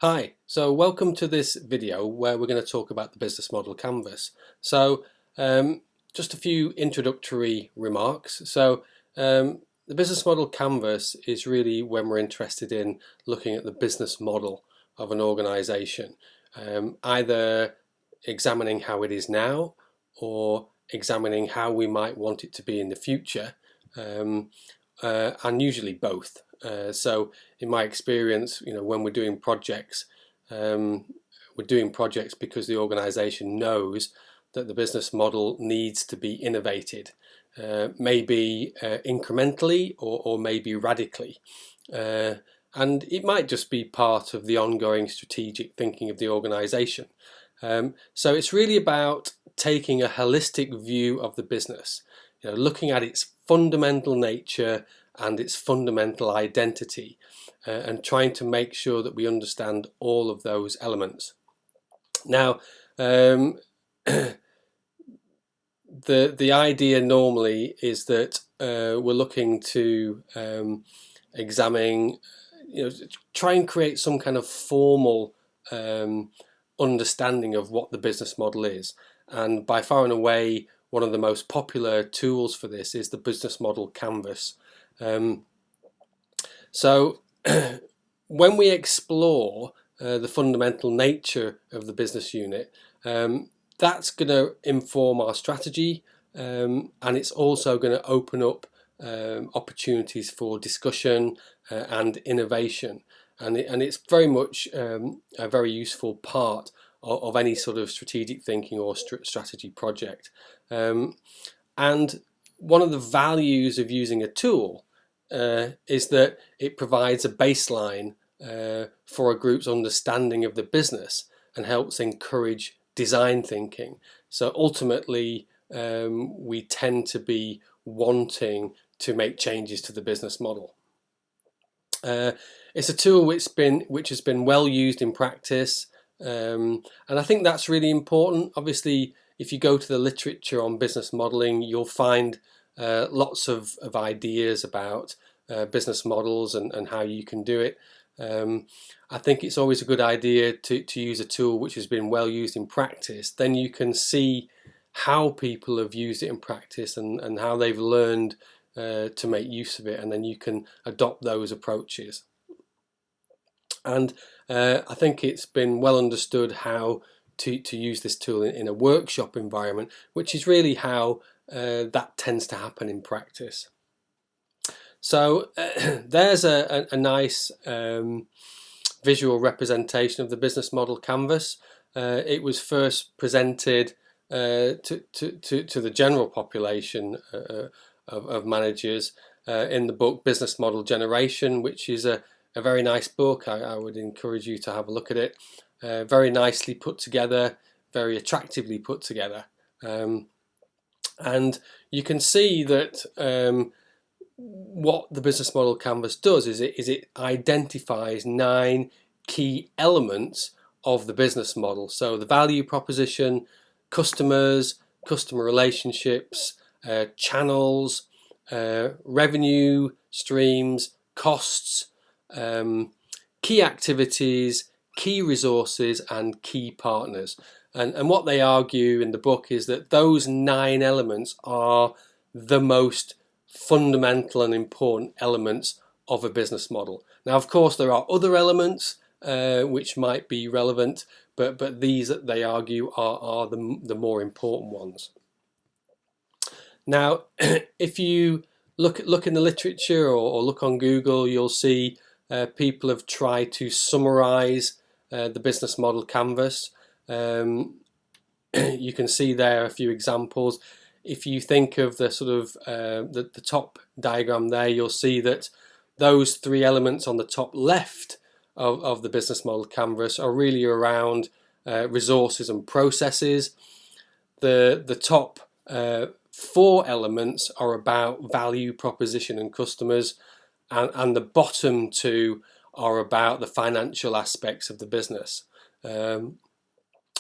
Hi, so welcome to this video where we're going to talk about the business model canvas. So just a few introductory remarks. The business model canvas is really when we're interested in looking at the business model of an organization, either examining how it is now or examining how we might want it to be in the future, and usually both. So in my experience, when we're doing projects, we're doing projects because the organisation knows that the business model needs to be innovated, maybe incrementally or maybe radically. And it might just be part of the ongoing strategic thinking of the organisation. So it's really about taking a holistic view of the business, looking at its fundamental nature and its fundamental identity, and trying to make sure that we understand all of those elements. Now, the idea normally is that we're looking to examine, try and create some kind of formal understanding of what the business model is. And by far and away, one of the most popular tools for this is the business model canvas. So when we explore the fundamental nature of the business unit, that's going to inform our strategy, and it's also going to open up opportunities for discussion and innovation. And it's very much a very useful part of any sort of strategic thinking or strategy project. And one of the values of using a tool is that it provides a baseline for a group's understanding of the business and helps encourage design thinking. So ultimately, we tend to be wanting to make changes to the business model. It's a tool which has been well used in practice, and I think that's really important. Obviously, if you go to the literature on business modeling, you'll find lots of ideas about business models and how you can do it. I think it's always a good idea to use a tool which has been well used in practice. Then you can see how people have used it in practice and how they've learned to make use of it, and then you can adopt those approaches. And I think it's been well understood how to use this tool in a workshop environment, which is really how that tends to happen in practice. So there's a nice visual representation of the business model canvas. It was first presented to the general population of managers in the book Business Model Generation, which is a very nice book. I would encourage you to have a look at it. Very nicely put together, very attractively put together. And you can see that what the business model canvas does is it identifies 9 key elements of the business model. So the value proposition, customers, customer relationships, channels, revenue streams, costs, key activities, key resources, and key partners. And what they argue in the book is that those 9 elements are the most fundamental and important elements of a business model. Now, of course, there are other elements which might be relevant, but these, they argue, are the more important ones. Now, if you look in the literature or look on Google, you'll see people have tried to summarize the business model canvas. You can see there a few examples. If you think of the sort of the top diagram there, you'll see that those 3 elements on the top left of the business model canvas are really around resources and processes. The top 4 elements are about value proposition and customers, and the bottom 2 are about the financial aspects of the business.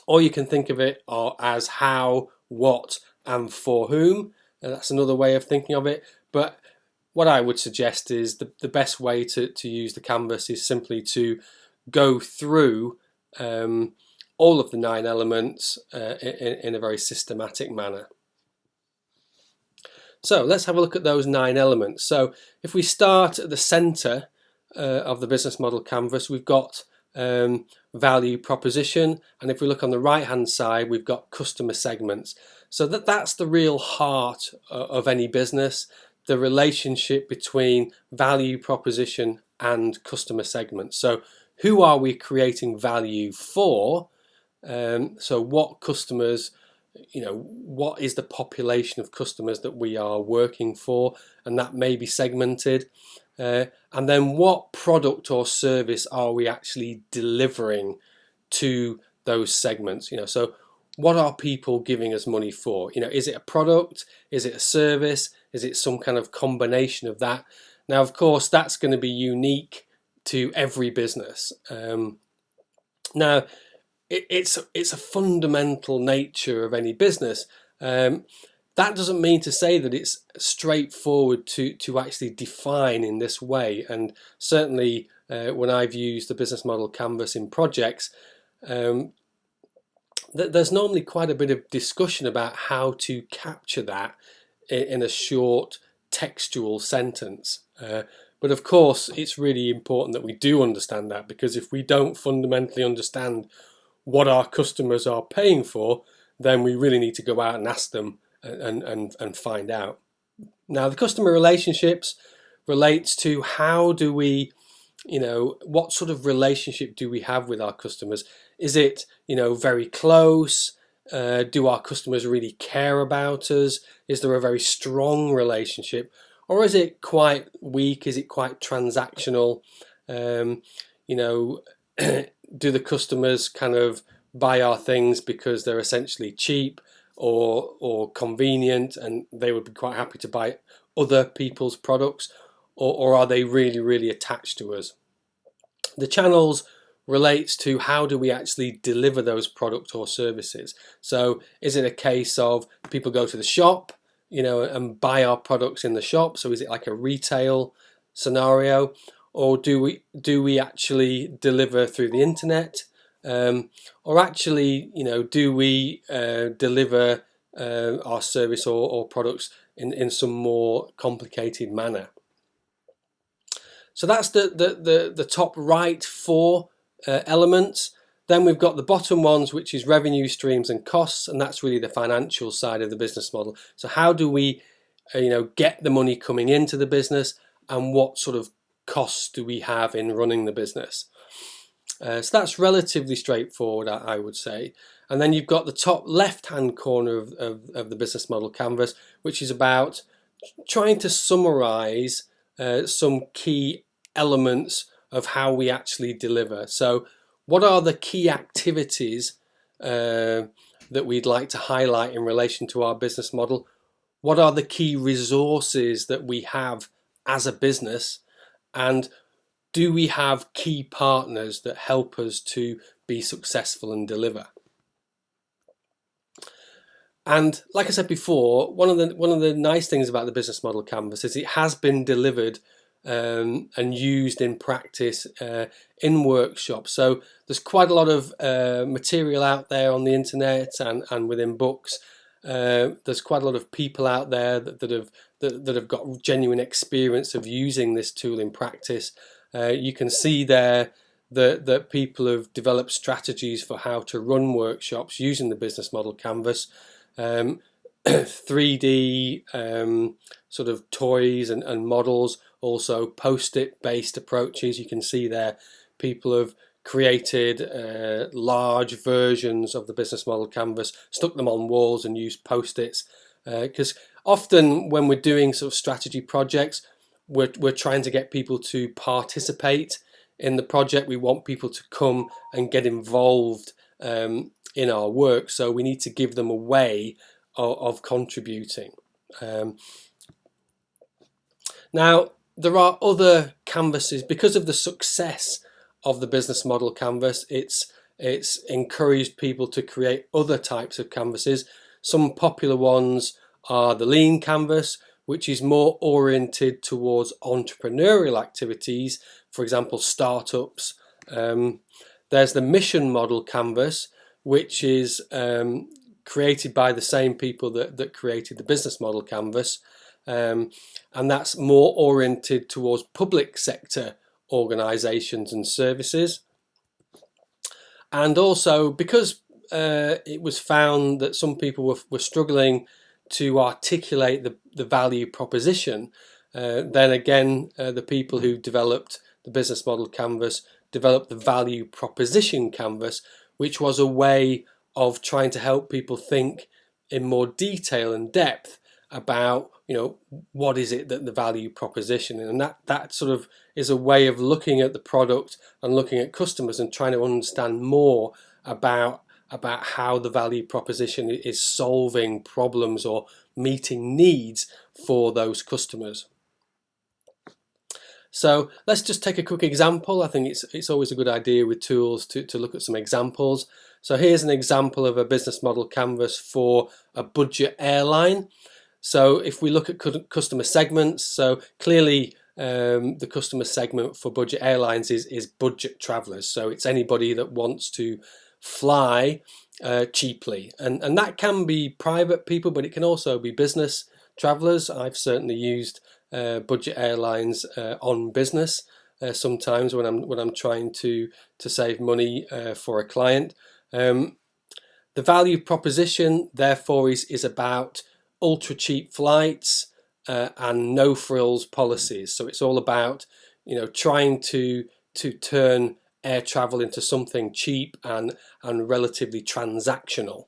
Or you can think of it as how, what, and for whom. And that's another way of thinking of it. But what I would suggest is the best way to use the canvas is simply to go through all of the 9 elements in a very systematic manner. So let's have a look at those 9 elements. So if we start at the center of the business model canvas, we've got value proposition, and if we look on the right hand side, we've got customer segments. So that's the real heart of any business, the relationship between value proposition and customer segments. So who are we creating value for? So what customers, what is the population of customers that we are working for, and that may be segmented. And then what product or service are we actually delivering to those segments? So what are people giving us money for? Is it a product? Is it a service? Is it some kind of combination of that? Now, of course, that's going to be unique to every business. Now, it's a fundamental nature of any business. That doesn't mean to say that it's straightforward to actually define in this way. And certainly when I've used the business model canvas in projects, there's normally quite a bit of discussion about how to capture that in a short textual sentence. But of course, it's really important that we do understand that, because if we don't fundamentally understand what our customers are paying for, then we really need to go out and ask them and find out. Now, the customer relationships relates to how do we, what sort of relationship do we have with our customers? Is it, very close? Do our customers really care about us? Is there a very strong relationship? Or is it quite weak? Is it quite transactional? Do the customers kind of buy our things because they're essentially cheap or convenient, and they would be quite happy to buy other people's products, or are they really, really attached to us? The channels relates to how do we actually deliver those products or services. So is it a case of people go to the shop, and buy our products in the shop? So is it like a retail scenario, or do we actually deliver through the internet? Or actually, do we deliver our service or products in some more complicated manner? So that's the top right 4 elements. Then we've got the bottom ones, which is revenue streams and costs, and that's really the financial side of the business model. So how do we, get the money coming into the business, and what sort of costs do we have in running the business? So that's relatively straightforward, I would say. And then you've got the top left-hand corner of the business model canvas, which is about trying to summarize some key elements of how we actually deliver. So what are the key activities that we'd like to highlight in relation to our business model? What are the key resources that we have as a business? And do we have key partners that help us to be successful and deliver? And like I said before, one of the nice things about the business model canvas is it has been delivered and used in practice in workshops. So there's quite a lot of material out there on the internet and within books. There's quite a lot of people out there that have got genuine experience of using this tool in practice. You can see there that people have developed strategies for how to run workshops using the business model canvas. 3D sort of toys and models, also post-it based approaches. You can see there people have created large versions of the business model canvas, stuck them on walls and used post-its, because often when we're doing sort of strategy projects, we're trying to get people to participate in the project. We want people to come and get involved in our work, so we need to give them a way of contributing. Now, there are other canvases. Because of the success of the business model canvas, it's encouraged people to create other types of canvases. Some popular ones are the Lean Canvas, which is more oriented towards entrepreneurial activities, for example, startups There's the mission model canvas, which is created by the same people that created the business model canvas, and that's more oriented towards public sector organisations and services. And also because it was found that some people were struggling to articulate the value proposition, then again the people who developed the business model canvas developed the value proposition canvas, which was a way of trying to help people think in more detail and depth about, what is it that the value proposition, and that sort of is a way of looking at the product and looking at customers and trying to understand more about how the value proposition is solving problems or meeting needs for those customers. So let's just take a quick example. I think it's always a good idea with tools to look at some examples. So here's an example of a business model canvas for a budget airline. So if we look at customer segments, so clearly the customer segment for budget airlines is budget travelers. So it's anybody that wants to fly cheaply, and that can be private people, but it can also be business travelers. I've certainly used budget airlines on business sometimes when I'm trying to save money for a client. The value proposition therefore is about ultra cheap flights and no frills policies. So it's all about trying to turn air travel into something cheap and relatively transactional.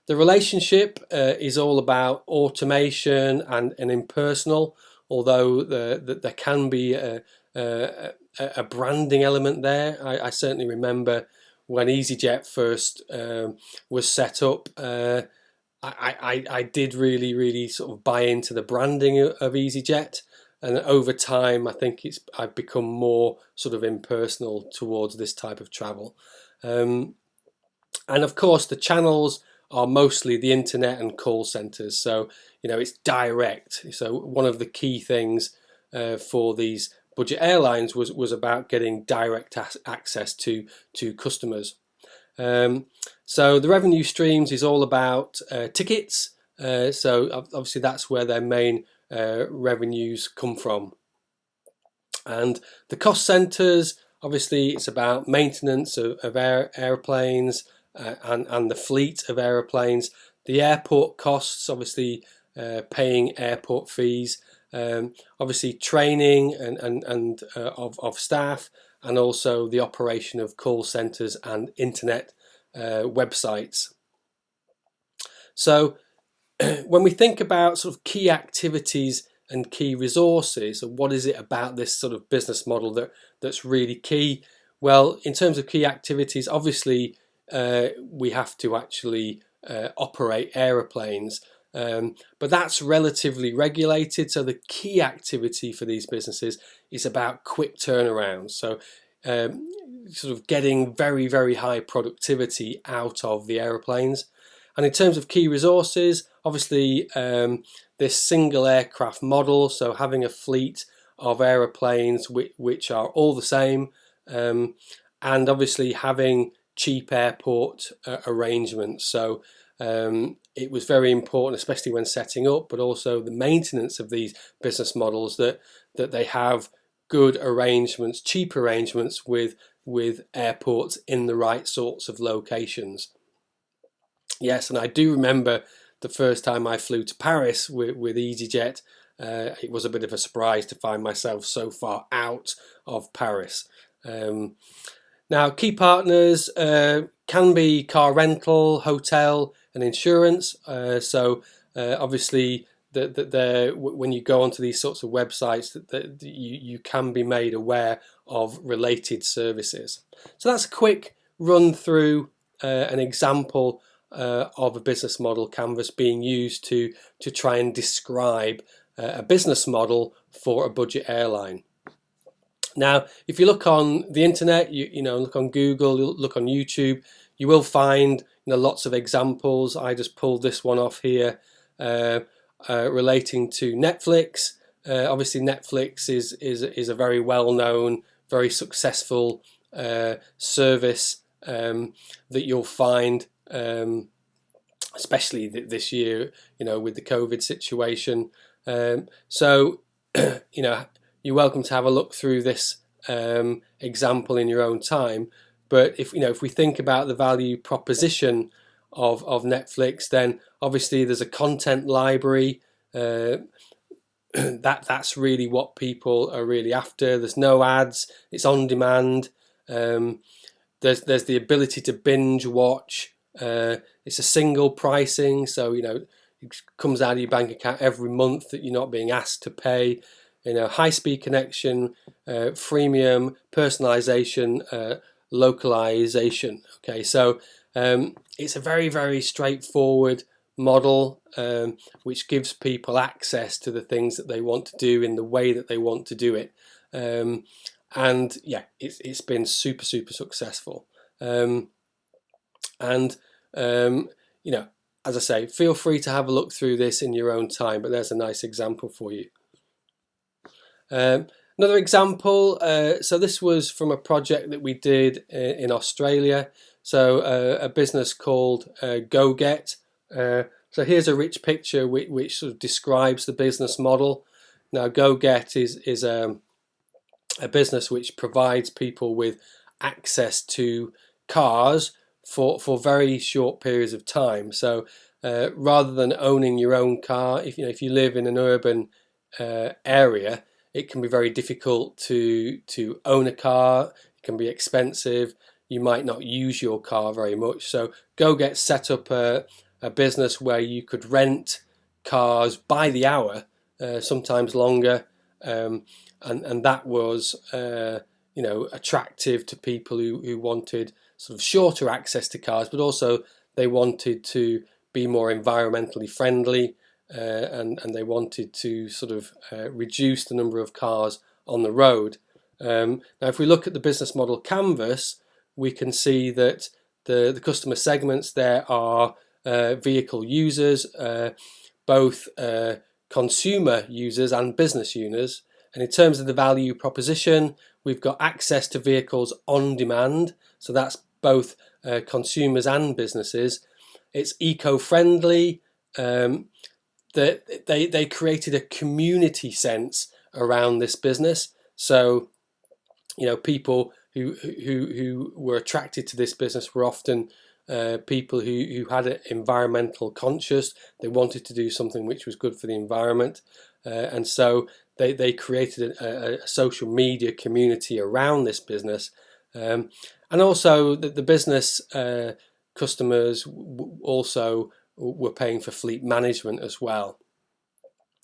The relationship is all about automation and impersonal, although there can be a branding element there. I certainly remember when EasyJet first was set up, I did really sort of buy into the branding of EasyJet, and over time I think I've become more sort of impersonal towards this type of travel. And of course the channels are mostly the internet and call centers, so it's direct. So one of the key things for these budget airlines was about getting direct access to customers. So the revenue streams is all about tickets, so obviously that's where their main revenues come from. And the cost centers, obviously it's about maintenance of airplanes and the fleet of aeroplanes. The airport costs, obviously paying airport fees, obviously training and of staff, and also the operation of call centers and internet websites. So when we think about sort of key activities and key resources, and what is it about this sort of business model that's really key? Well, in terms of key activities, obviously we have to actually operate aeroplanes, but that's relatively regulated. So the key activity for these businesses is about quick turnarounds. So sort of getting very high productivity out of the aeroplanes. And in terms of key resources, obviously this single aircraft model, so having a fleet of aeroplanes which are all the same, and obviously having cheap airport arrangements. So it was very important, especially when setting up, but also the maintenance of these business models, that they have good arrangements, cheap arrangements with airports in the right sorts of locations. Yes, and I do remember the first time I flew to Paris with EasyJet. It was a bit of a surprise to find myself so far out of Paris. Now, key partners can be car rental, hotel, and insurance. So obviously, when you go onto these sorts of websites, that you can be made aware of related services. So that's a quick run through an example of a business model canvas being used to try and describe a business model for a budget airline. Now, if you look on the internet, you know, look on Google, look on YouTube, you will find lots of examples. I just pulled this one off here relating to Netflix. Obviously, Netflix is a very well-known very successful service that you'll find, especially this year, with the COVID situation. So, you're welcome to have a look through this example in your own time. But if we think about the value proposition of Netflix, then obviously there's a content library. That's really what people are really after. There's no ads. It's on demand. There's the ability to binge watch. It's a single pricing, so it comes out of your bank account every month that you're not being asked to pay. High-speed connection, freemium, personalization, localization. Okay, so it's a very, very straightforward model, which gives people access to the things that they want to do in the way that they want to do it. And yeah, it's been super, super successful. As I say, feel free to have a look through this in your own time, but there's a nice example for you. Another example, so this was from a project that we did in Australia. So a business called GoGet. So here's a rich picture which sort of describes the business model. Now, GoGet is a business which provides people with access to cars for very short periods of time. So rather than owning your own car, if you live in an urban area, it can be very difficult to own a car. It can be expensive. You might not use your car very much. So GoGet set up a business where you could rent cars by the hour, sometimes longer, and that was attractive to people who wanted sort of shorter access to cars, but also they wanted to be more environmentally friendly. And they wanted to sort of reduce the number of cars on the road. Now, if we look at the business model canvas, we can see that the customer segments there are vehicle users, both consumer users and business users. And in terms of the value proposition, we've got access to vehicles on demand. So that's both consumers and businesses. It's eco-friendly. They created a community sense around this business. So, people who were attracted to this business were often people who had an environmental conscious. They wanted to do something which was good for the environment, and so they created a social media community around this business, and also the business customers also were paying for fleet management as well.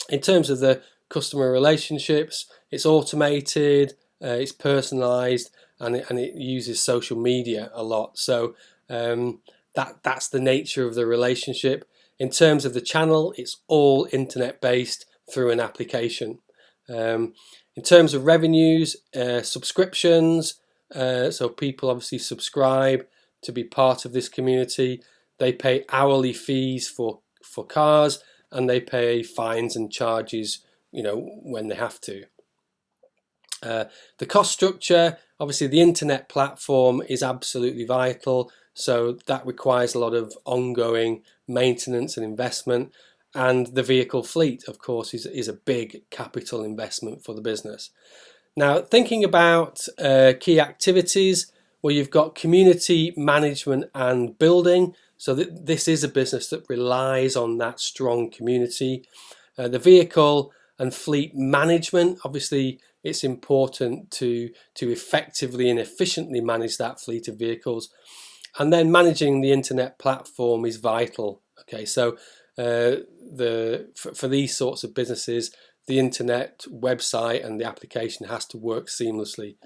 In terms of the customer relationships, it's automated, it's personalized, and it uses social media a lot. So that's the nature of the relationship. In terms of the channel, it's all internet based through an application. In terms of revenues, subscriptions, so people obviously subscribe to be part of this community. They pay hourly fees for cars, and they pay fines and charges, when they have to. The cost structure, obviously the internet platform is absolutely vital, so that requires a lot of ongoing maintenance and investment. And the vehicle fleet, of course, is a big capital investment for the business. Now, thinking about key activities, well, you've got community management and building. So this is a business that relies on that strong community. The vehicle and fleet management, obviously, it's important to effectively and efficiently manage that fleet of vehicles. And then managing the internet platform is vital. Okay, so for these sorts of businesses, the internet website and the application has to work seamlessly.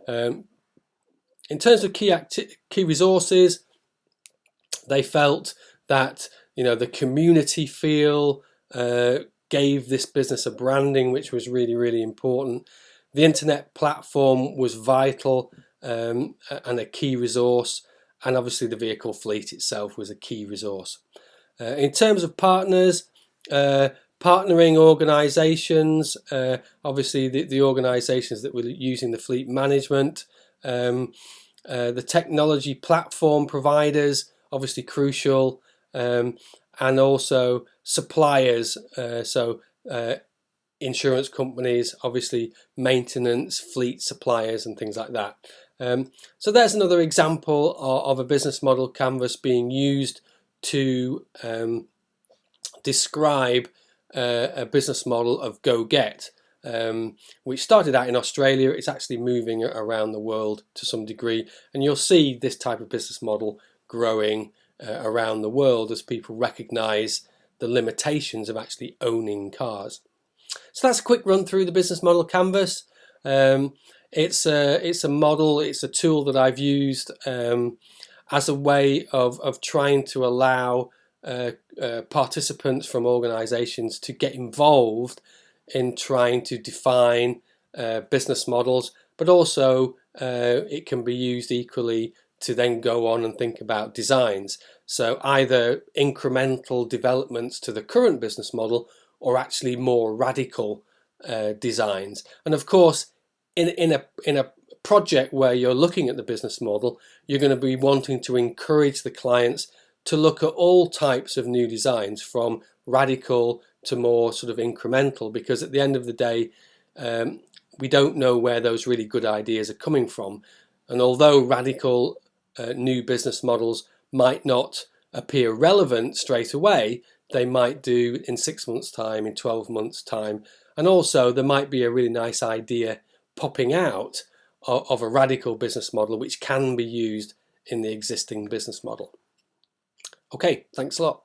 In terms of key resources, they felt that the community feel gave this business a branding which was really, really important. The internet platform was vital and a key resource, and obviously the vehicle fleet itself was a key resource. In terms of partners, Partnering organisations, obviously the organisations that were using the fleet management, the technology platform providers, obviously crucial, and also suppliers, insurance companies, obviously maintenance, fleet suppliers and things like that. So there's another example of a business model canvas being used to describe a business model of GoGet, which started out in Australia. It's actually moving around the world to some degree, and you'll see this type of business model growing around the world as people recognise the limitations of actually owning cars. So that's a quick run through the business model canvas. It's a model, it's a tool that I've used as a way of trying to allow participants from organisations to get involved in trying to define business models, but also it can be used equally to then go on and think about designs. So either incremental developments to the current business model or actually more radical designs. And of course, in a project where you're looking at the business model, you're going to be wanting to encourage the clients to look at all types of new designs, from radical to more sort of incremental, because at the end of the day, we don't know where those really good ideas are coming from. And although radical new business models might not appear relevant straight away, they might do in 6 months' time, in 12 months' time. And also there might be a really nice idea popping out of a radical business model which can be used in the existing business model. Okay, thanks a lot.